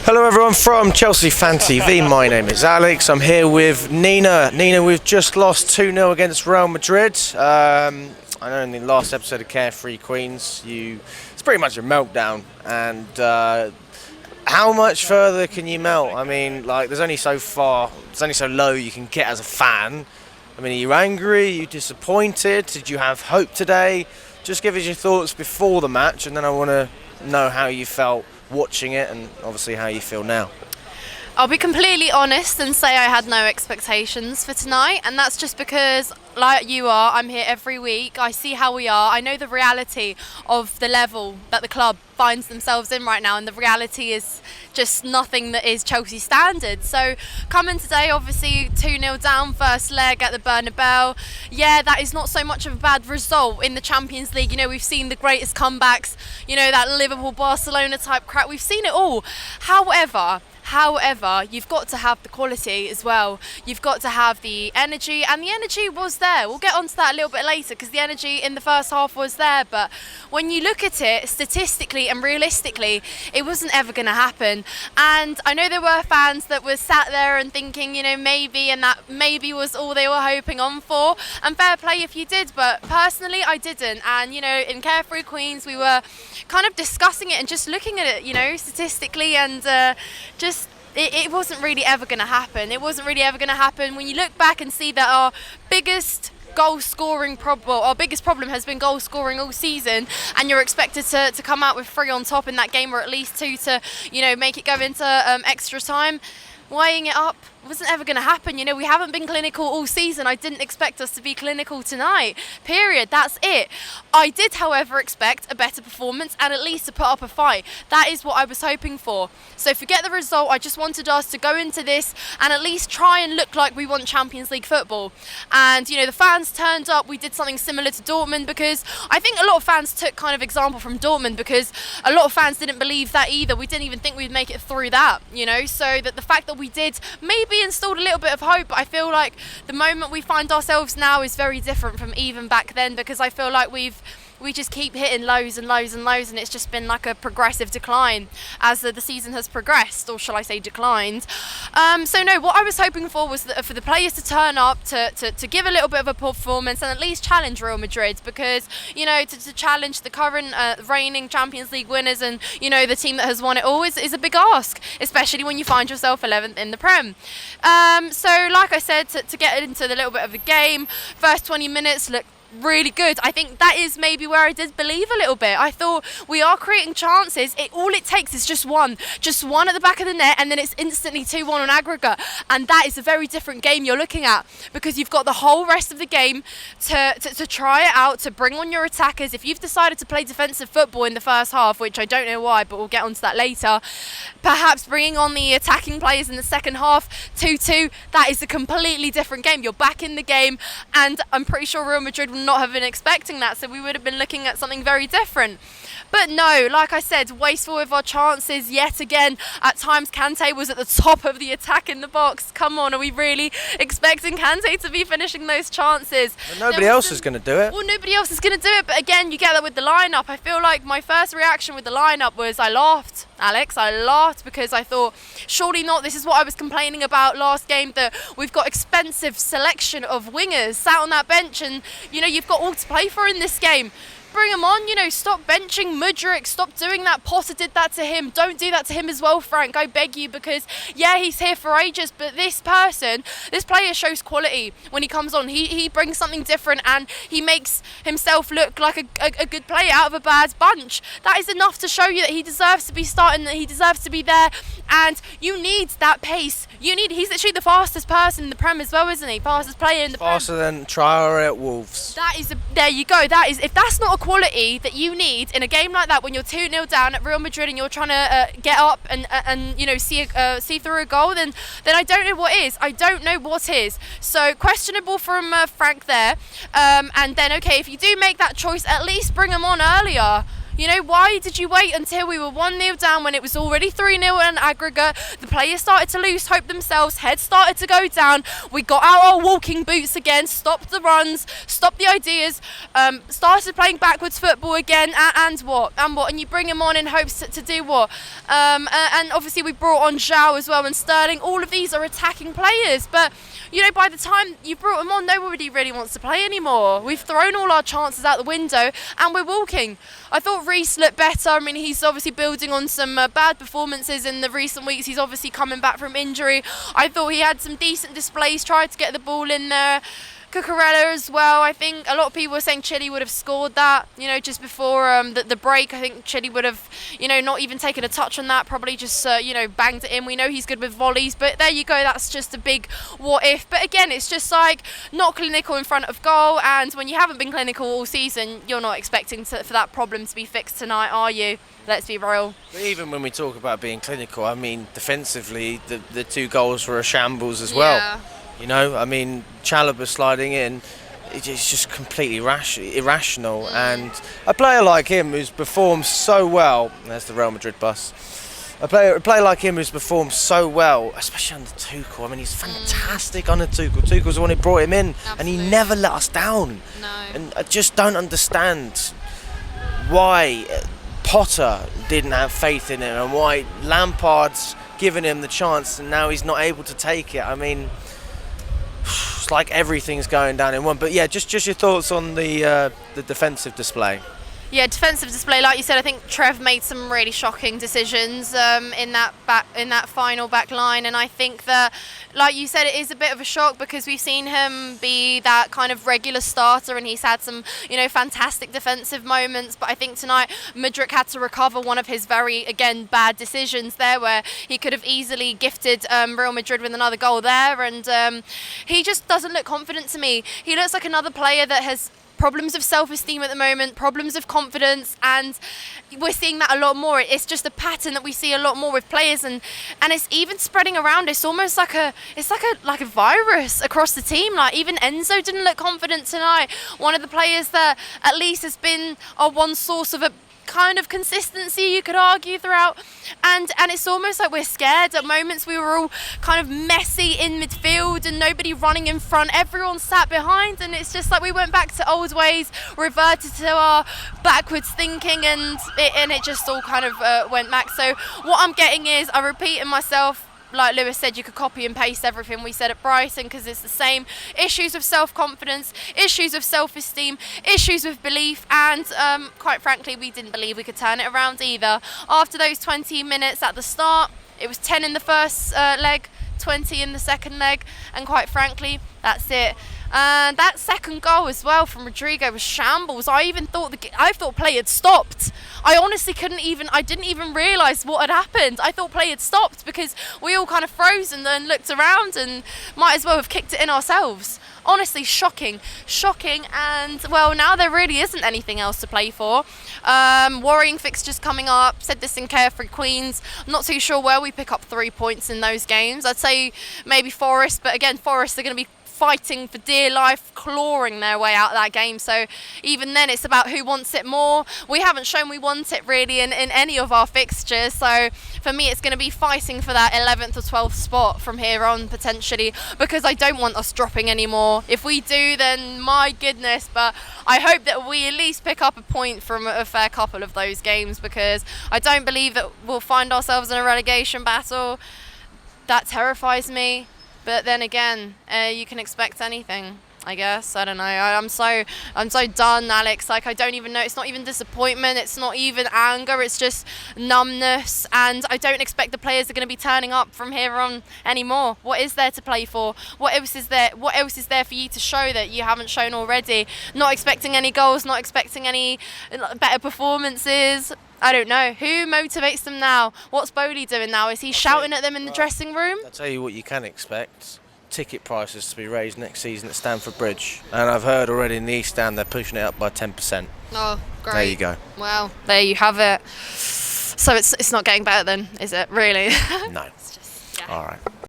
Hello everyone from cfctvyt. My name is Alex. I'm here with Nina. Nina, we've just lost 2-0 against Real Madrid. I know in the last episode of Carefree Queens, it's pretty much a meltdown. And how much further can you melt? I mean, like, there's only so low you can get as a fan. I mean, are you angry? Are you disappointed? Did you have hope today? Just give us your thoughts before the match, and then I want to know how you felt watching it and obviously how you feel now. I'll be completely honest and say I had no expectations for tonight, and that's just because, like you are, I'm here every week. I see how we are. I know the reality of the level that the club finds themselves in right now, and the reality is just nothing that is Chelsea standard. So coming today, obviously 2-0 down, first leg at the Bernabeu. Yeah, that is not so much of a bad result in the Champions League. You know, we've seen the greatest comebacks, you know, that Liverpool-Barcelona type crap. We've seen it all. However, you've got to have the quality as well. You've got to have the energy, and the energy was there. We'll get onto that a little bit later because the energy in the first half was there. But when you look at it statistically and realistically, it wasn't ever going to happen. And I know there were fans that were sat there and thinking, you know, maybe, and that maybe was all they were hoping on for. And fair play if you did, but personally, I didn't. And, you know, in Carefree Queens, we were kind of discussing it and just looking at it, you know, statistically, and it wasn't really ever going to happen. It wasn't really ever going to happen. When you look back and see that our biggest problem has been goal scoring all season, and you're expected to come out with 3 on top in that game, or at least 2 to, you know, make it go into extra time. Weighing it up wasn't ever going to happen. You know, we haven't been clinical all season. I didn't expect us to be clinical tonight. Period. That's it. I did, however, expect a better performance and at least to put up a fight. That is what I was hoping for. So forget the result. I just wanted us to go into this and at least try and look like we want Champions League football. And, you know, the fans turned up. We did something similar to Dortmund, because I think a lot of fans took kind of example from Dortmund, because a lot of fans didn't believe that either. We didn't even think we'd make it through that, you know. So that the fact that we did maybe installed a little bit of hope. But I feel like the moment we find ourselves now is very different from even back then, because I feel like we just keep hitting lows and lows and lows, and it's just been like a progressive decline as the season has progressed, or shall I say declined. So no, what I was hoping for was for the players to turn up, to give a little bit of a performance and at least challenge Real Madrid, because, you know, to challenge the current reigning Champions League winners and, you know, the team that has won it all is a big ask, especially when you find yourself 11th in the Prem. So like I said, to get into the little bit of the game, first 20 minutes looked really good. I think that is maybe where I did believe a little bit. I thought we are creating chances. All it takes is just one at the back of the net, and then it's instantly 2-1 on aggregate. And that is a very different game you're looking at, because you've got the whole rest of the game to try it out, to bring on your attackers. If you've decided to play defensive football in the first half, which I don't know why, but we'll get onto that later, perhaps bringing on the attacking players in the second half, 2-2, that is a completely different game. You're back in the game, and I'm pretty sure Real Madrid will not have been expecting that, so we would have been looking at something very different. But no, like I said, wasteful with our chances yet again. At times Kante was at the top of the attack in the box. Come on, are we really expecting Kante to be finishing those chances? But nobody else is going to do it. Well, nobody else is going to do it, but again, you get that with the lineup. I feel like my first reaction with the lineup was I laughed. Alex, I laughed, because I thought, surely not. This is what I was complaining about last game, that we've got expensive selection of wingers sat on that bench, and, you know, you've got all to play for in this game. Bring him on, you know, stop benching Mudryk, stop doing that. Potter did that to him. Don't do that to him as well, Frank, I beg you, because, yeah, he's here for ages, but this player shows quality when he comes on. He brings something different, and he makes himself look like a good player out of a bad bunch. That is enough to show you that he deserves to be starting, that he deserves to be there, and you need that pace. He's literally the fastest person in the Prem as well, isn't he? Fastest player in the Prem. Faster than Traore at Wolves. There you go. If that's not a quality that you need in a game like that, when you're 2-0 down at Real Madrid and you're trying to get up and you know, see through a goal, then I don't know what is. I don't know what is. So questionable from Frank there. And then, okay, if you do make that choice, at least bring him on earlier. You know, why did you wait until we were 1-0 down when it was already 3-0 in aggregate? The players started to lose hope themselves, heads started to go down. We got out our walking boots again, stopped the runs, stopped the ideas, started playing backwards football again, and what? And you bring him on in hopes to do what? And obviously we brought on Zhao as well and Sterling. All of these are attacking players, but you know, by the time you brought them on, nobody really wants to play anymore. We've thrown all our chances out the window and we're walking. I thought Reece looked better. I mean, he's obviously building on some bad performances in the recent weeks. He's obviously coming back from injury. I thought he had some decent displays, tried to get the ball in there. Cucurella as well. I think a lot of people were saying Chile would have scored that, you know, just before the break. I think Chile would have, you know, not even taken a touch on that, probably just, you know, banged it in. We know he's good with volleys, but there you go, that's just a big what if. But again, it's just like not clinical in front of goal, and when you haven't been clinical all season, you're not expecting for that problem to be fixed tonight, are you? Let's be real. But even when we talk about being clinical, I mean, defensively, the 2 goals were a shambles as well. Yeah. You know, I mean, Chalobah sliding in, it's just completely irrational. And a player like him who's performed so well, there's the Real Madrid bus, a player like him who's performed so well, especially under Tuchel. I mean, he's fantastic under Tuchel. Tuchel's the one who brought him in, and he never let us down. No. And I just don't understand why Potter didn't have faith in him and why Lampard's given him the chance and now he's not able to take it. I mean, it's like everything's going down in one. But yeah, just your thoughts on the defensive display. Yeah, defensive display, like you said, I think Trev made some really shocking decisions in that final back line, and I think that, like you said, it is a bit of a shock because we've seen him be that kind of regular starter, and he's had some, you know, fantastic defensive moments. But I think tonight Mudryk had to recover one of his very, again, bad decisions there, where he could have easily gifted Real Madrid with another goal there, and he just doesn't look confident to me. He looks like another player that has problems of self-esteem at the moment, problems of confidence, and we're seeing that a lot more. It's just a pattern that we see a lot more with players, and it's even spreading around. It's almost like a virus across the team. Like even Enzo didn't look confident tonight. One of the players that at least has been our one source of a kind of consistency, you could argue, throughout, and it's almost like we're scared. At moments we were all kind of messy in midfield and nobody running in front, everyone sat behind, and it's just like we went back to old ways, reverted to our backwards thinking, and it just all kind of went back. So what I'm getting is, I'm repeating myself, like Lewis said, you could copy and paste everything we said at Brighton because it's the same issues of self-confidence, issues of self-esteem, issues with belief, and quite frankly, we didn't believe we could turn it around either. After those 20 minutes at the start, it was 10 in the first leg, 20 in the second leg, and quite frankly, that's it. And that second goal as well from Rodrigo was shambles. I thought play had stopped. I honestly I didn't even realise what had happened. I thought play had stopped because we all kind of froze and then looked around and might as well have kicked it in ourselves. Honestly, shocking, and well, now there really isn't anything else to play for. Worrying fixtures coming up. Said this in Carefree Queens. I'm not too sure where we pick up 3 points in those games. I'd say maybe Forest, but again, Forest are going to be fighting for dear life, clawing their way out of that game. So even then, it's about who wants it more. We haven't shown we want it really in any of our fixtures. So for me, it's going to be fighting for that 11th or 12th spot from here on, potentially, because I don't want us dropping anymore. If we do, then my goodness. But I hope that we at least pick up a point from a fair couple of those games, because I don't believe that we'll find ourselves in a relegation battle. That terrifies me. But then again, you can expect anything, I guess. I don't know. I'm so done, Alex. Like, I don't even know. It's not even disappointment. It's not even anger. It's just numbness. And I don't expect the players are going to be turning up from here on anymore. What is there to play for? What else is there? What else is there for you to show that you haven't shown already? Not expecting any goals. Not expecting any better performances. I don't know. Who motivates them now? What's Bowley doing now? Is he shouting at them in the dressing room? I'll tell you what you can expect. Ticket prices to be raised next season at Stamford Bridge. And I've heard already in the East Stand they're pushing it up by 10%. Oh, great. There you go. Well, there you have it. So it's not getting better then, is it? Really? No. It's just, yeah. All right.